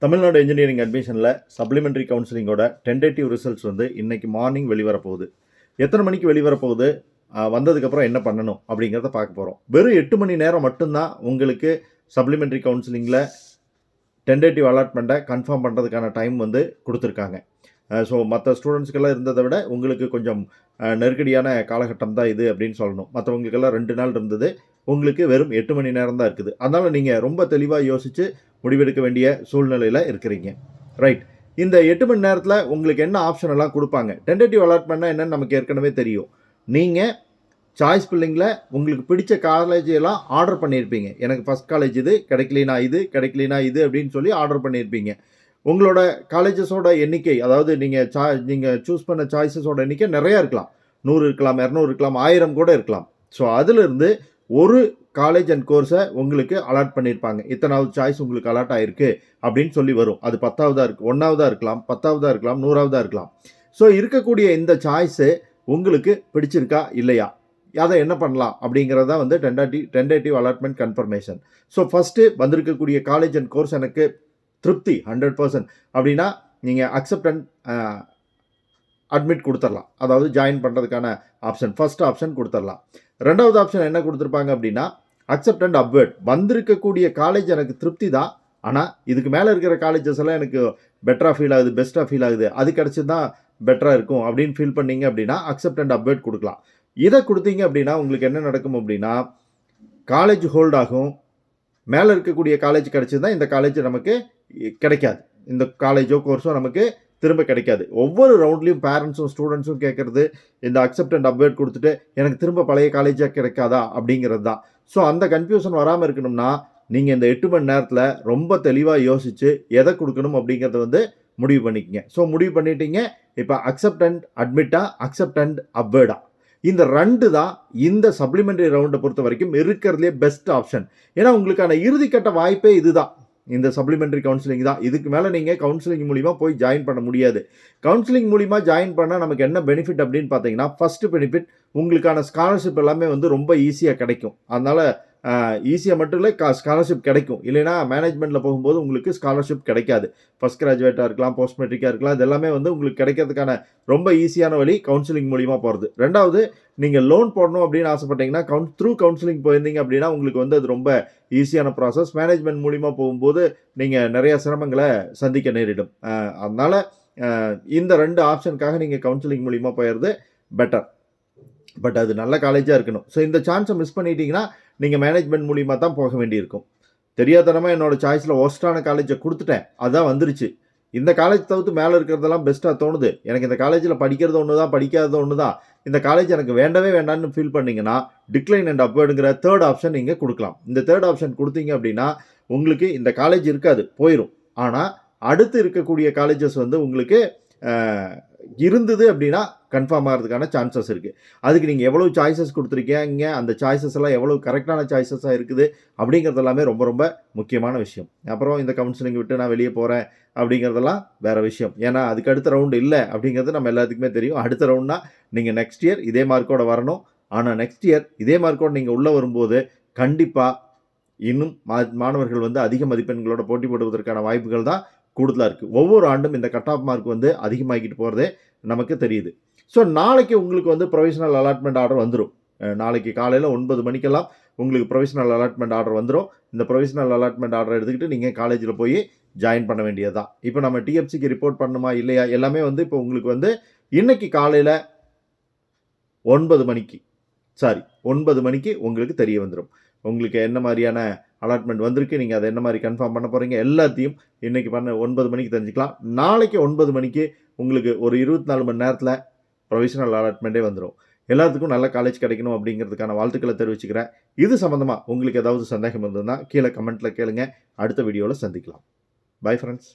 Tamil Nadu engineering அட்மிஷனில் supplementary கவுன்சிலிங்கோட tentative results வந்து இன்றைக்கி மார்னிங் வெளிவரப்போகுது. எத்தனை மணிக்கு வெளிவரப்போகுது, வந்ததுக்கப்புறம் என்ன பண்ணணும் அப்படிங்கிறத பார்க்க போகிறோம். வெறும் 8 மணி நேரம் மட்டும்தான் உங்களுக்கு சப்ளிமெண்ட்ரி கவுன்சிலிங்கில் டென்டேட்டிவ் அலாட்மெண்ட்டை கன்ஃபார்ம் பண்ணுறதுக்கான டைம் வந்து கொடுத்துருக்காங்க. ஸோ மற்ற ஸ்டூடெண்ட்ஸ்க்கெல்லாம் இருந்ததை விட உங்களுக்கு கொஞ்சம் நெருக்கடியான காலகட்டம் தான் இது அப்படின்னு சொல்லணும். மற்றவங்களுக்கெல்லாம் 2 நாள் இருந்தது, உங்களுக்கு வெறும் 8 மணி நேரம் தான் இருக்குது. அதனால் நீங்கள் ரொம்ப தெளிவாக யோசித்து முடிவெடுக்க வேண்டிய சூழ்நிலையில் இருக்கிறீங்க. ரைட். இந்த 8 மணி நேரத்தில் உங்களுக்கு என்ன ஆப்ஷன் எல்லாம் கொடுப்பாங்க. டென்டேட்டிவ் அலாட்மெண்ட்னா என்னன்னு நமக்கு ஏற்கனவே தெரியும். நீங்கள் சாய்ஸ் பில்லிங்கில் உங்களுக்கு பிடிச்ச காலேஜ் எல்லாம் ஆர்டர் பண்ணியிருப்பீங்க. எனக்கு ஃபஸ்ட் காலேஜ் இது, கிடைக்கலினா இது, கிடைக்கலினா இது அப்படின்னு சொல்லி ஆர்டர் பண்ணியிருப்பீங்க. உங்களோட காலேஜஸோட எண்ணிக்கை, அதாவது நீங்கள் சூஸ் பண்ண சாய்ஸஸோட எண்ணிக்கை நிறையா இருக்கலாம். 100 இருக்கலாம், 200 இருக்கலாம், 1000 கூட இருக்கலாம். ஸோ அதிலிருந்து ஒரு காலேஜ் அண்ட் கோர்ஸை உங்களுக்கு அலாட் பண்ணியிருப்பாங்க. இத்தனாவது சாய்ஸ் உங்களுக்கு அலாட் ஆகிருக்கு அப்படின்னு சொல்லி வரும். அது 10ஆவதாக இருக்குது, 1ஆவதாக இருக்கலாம், 10ஆவதாக இருக்கலாம், 100ஆவதாக இருக்கலாம். ஸோ இருக்கக்கூடிய இந்த சாய்ஸு உங்களுக்கு பிடிச்சிருக்கா இல்லையா, அதை என்ன பண்ணலாம் அப்படிங்கிறது தான் வந்து tentative allotment confirmation. So first வந்திருக்கக்கூடிய காலேஜ் அண்ட் கோர்ஸ் எனக்கு திருப்தி 100% அப்படின்னா நீங்கள் அக்செப்ட் அண்ட் அட்மிட் கொடுத்துடலாம். அதாவது ஜாயின் பண்ணுறதுக்கான ஆப்ஷன், ஃபர்ஸ்ட் ஆப்ஷன் கொடுத்துடலாம். ரெண்டாவது ஆப்ஷன் என்ன கொடுத்துருப்பாங்க அப்படின்னா அக்செப்ட் அண்ட் அப்வேர்ட். வந்திருக்கக்கூடிய காலேஜ் எனக்கு திருப்தி தான், ஆனால் இதுக்கு மேலே இருக்கிற காலேஜஸ் எல்லாம் எனக்கு பெட்டராக ஃபீல் ஆகுது, பெஸ்ட்டாக ஃபீல் ஆகுது, அது கிடச்சி தான் பெட்டராக இருக்கும் அப்படின்னு ஃபீல் பண்ணீங்க அப்படின்னா அக்செப்ட் அண்ட் அப்வேர்ட் கொடுக்கலாம். இதை கொடுத்தீங்க அப்படின்னா உங்களுக்கு என்ன நடக்கும் அப்படின்னா காலேஜ் ஹோல்ட் ஆகும். மேலே இருக்கக்கூடிய காலேஜ் கிடச்சிருந்தா இந்த காலேஜ் நமக்கு கிடைக்காது, இந்த காலேஜோ கோர்ஸோ நமக்கு திரும்ப கிடைக்காது. ஒவ்வொரு ரவுண்ட்லேயும் பேரண்ட்ஸும் ஸ்டூடெண்ட்ஸும் கேட்குறது இந்த அக்செப்ட் அண்ட் அப்டேட் கொடுத்துட்டு எனக்கு திரும்ப பழைய காலேஜாக கிடைக்காதா அப்படிங்கிறது தான். ஸோ அந்த கன்ஃபியூஷன் வராமல் இருக்கணும்னா நீங்கள் இந்த 8 மணி நேரத்தில் ரொம்ப தெளிவாக யோசித்து எதை கொடுக்கணும் அப்படிங்கிறத வந்து முடிவு பண்ணிக்கங்க. ஸோ முடிவு பண்ணிட்டீங்க. இப்போ அக்செப்ட் அண்ட் அட்மிட்டா, அக்செப்ட் அண்ட் அப்வேர்டா, இந்த 2 தான் இந்த சப்ளிமெண்ட்ரி ரவுண்டை பொறுத்த வரைக்கும் இருக்கிறதுலே பெஸ்ட் ஆப்ஷன். ஏன்னா உங்களுக்கான இறுதிக்கட்ட வாய்ப்பே இதுதான், இந்த சப்ளிமெண்ட்ரி கவுன்சிலிங் தான். இதுக்கு மேலே நீங்கள் கவுன்சிலிங் மூலிமா போய் ஜாயின் பண்ண முடியாது. கவுன்சிலிங் மூலிமா ஜாயின் பண்ணால் நமக்கு என்ன பெனிஃபிட் அப்படின்னு பார்த்தீங்கன்னா, ஃபஸ்ட்டு பெனிஃபிட் உங்களுக்கான ஸ்காலர்ஷிப் எல்லாமே வந்து ரொம்ப ஈஸியாக கிடைக்கும். அதனால் ஈஸியாக மட்டும் இல்லை, ஸ்காலர்ஷிப் கிடைக்கும். இல்லைனா மேனேஜ்மெண்ட்டில் போகும்போது உங்களுக்கு ஸ்காலர்ஷிப் கிடைக்காது. ஃபஸ்ட் கிராஜுவேட்டாக இருக்கலாம், போஸ்ட் மெட்ரிக்காக இருக்கலாம், இது எல்லாமே வந்து உங்களுக்கு கிடைக்கிறதுக்கான ரொம்ப ஈஸியான வழி கவுன்சிலிங் மூலிமா போகிறது. ரெண்டாவது, நீங்கள் லோன் போடணும் அப்படின்னு ஆசைப்பட்டீங்கன்னா த்ரூ கவுன்சிலிங் போயிருந்தீங்க அப்படின்னா உங்களுக்கு வந்து அது ரொம்ப ஈஸியான ப்ராசஸ். மேனேஜ்மெண்ட் மூலிமா போகும்போது நீங்கள் நிறைய சிரமங்களை சந்திக்க நேரிடும். அதனால் இந்த 2 ஆப்ஷனுக்காக நீங்கள் கவுன்சிலிங் மூலிமா போயிடுறது பெட்டர். பட் அது நல்ல காலேஜாக இருக்கணும். ஸோ இந்த சான்ஸை மிஸ் பண்ணிட்டீங்கன்னா நீங்கள் மேனேஜ்மெண்ட் மூலிமா தான் போக வேண்டியிருக்கும். தெரியாதனமாக என்னோடய சாய்ஸில் ஒஸ்ட்டான காலேஜை கொடுத்துட்டேன், அதான் வந்துருச்சு, இந்த காலேஜ் தவிர்த்து மேலே இருக்கிறதெல்லாம் பெஸ்ட்டாக தோணுது, எனக்கு இந்த காலேஜில் படிக்கிறது ஒன்று தான், படிக்காதது ஒன்று தான், இந்த காலேஜ் எனக்கு வேண்டவே வேண்டான்னு ஃபீல் பண்ணிங்கன்னா டிக்ளைன் அண்ட் அப்வேர்டுங்கிற தேர்ட் ஆப்ஷன் நீங்கள் கொடுக்கலாம். இந்த தேர்ட் ஆப்ஷன் கொடுத்தீங்க அப்படின்னா உங்களுக்கு இந்த காலேஜ் இருக்காது, போயிடும். ஆனால் அடுத்து இருக்கக்கூடிய காலேஜஸ் வந்து உங்களுக்கு இருந்தது அப்படின்னா கன்ஃபார்ம் ஆகிறதுக்கான சான்சஸ் இருக்குது. அதுக்கு நீங்கள் எவ்வளோ சாய்ஸஸ் கொடுத்துருக்கீங்க, அந்த சாய்ஸஸ் எல்லாம் எவ்வளோ கரெக்டான சாய்ஸஸாக இருக்குது அப்படிங்கிறது எல்லாமே ரொம்ப ரொம்ப முக்கியமான விஷயம். அப்புறம் இந்த கவுன்சிலிங் விட்டு நான் வெளியே போகிறேன் அப்படிங்கிறதெல்லாம் வேறு விஷயம். ஏன்னா அதுக்கு அடுத்த ரவுண்டு இல்லை அப்படிங்கிறது நம்ம எல்லாத்துக்குமே தெரியும். அடுத்த ரவுண்ட்னா நீங்கள் நெக்ஸ்ட் இயர் இதே மார்க்கோடு வரணும். ஆனால் நெக்ஸ்ட் இயர் இதே மார்க்கோடு நீங்கள் உள்ளே வரும்போது கண்டிப்பாக இன்னும் மாணவர்கள் வந்து அதிக மதிப்பெண்களோட போட்டி போடுவதற்கான வாய்ப்புகள் தான் கூடுதலாக இருக்குது. ஒவ்வொரு ஆண்டும் இந்த கட் ஆஃப் மார்க் வந்து அதிகமாகிட்டு போகிறதே நமக்கு தெரியுது. ஸோ நாளைக்கு உங்களுக்கு வந்து ப்ரொவிஷனல் அலாட்மெண்ட் ஆர்டர் வந்துடும். நாளைக்கு காலையில் 9 மணிக்கெல்லாம் உங்களுக்கு ப்ரொவிஷனல் அலாட்மெண்ட் ஆர்டர் வந்துடும். இந்த ப்ரொவிஷனல் அலாட்மெண்ட் ஆர்டர் எடுத்துக்கிட்டு நீங்கள் காலேஜில் போய் ஜாயின் பண்ண வேண்டியது தான். இப்போ நம்ம டிஎஃப்சிக்கு ரிப்போர்ட் பண்ணணுமா இல்லையா எல்லாமே வந்து இப்போ உங்களுக்கு வந்து இன்னைக்கு காலையில் 9 மணிக்கு உங்களுக்கு தெரிய வந்துடும். உங்களுக்கு என்ன மாதிரியான அலாட்மெண்ட் வந்திருக்கு, நீங்கள் அதை என்ன மாதிரி கன்ஃபார்ம் பண்ண போகிறீங்க, எல்லாத்தையும் இன்றைக்கி 9 மணிக்கு தெரிஞ்சுக்கலாம். நாளைக்கு 9 மணிக்கு உங்களுக்கு ஒரு 24 மணி நேரத்தில் ப்ரொவிஷனல் அலாட்மெண்ட்டே வந்துடும். எல்லாத்துக்கும் நல்ல காலேஜ் கிடைக்கணும் அப்படிங்கிறதுக்கான வாழ்த்துக்களை தெரிவிச்சுக்கிறேன். இது சம்மந்தமாக உங்களுக்கு ஏதாவது சந்தேகம் இருந்ததுன்னா கீழே கமெண்ட்டில் கேளுங்க. அடுத்த வீடியோவில் சந்திக்கலாம். Bye friends.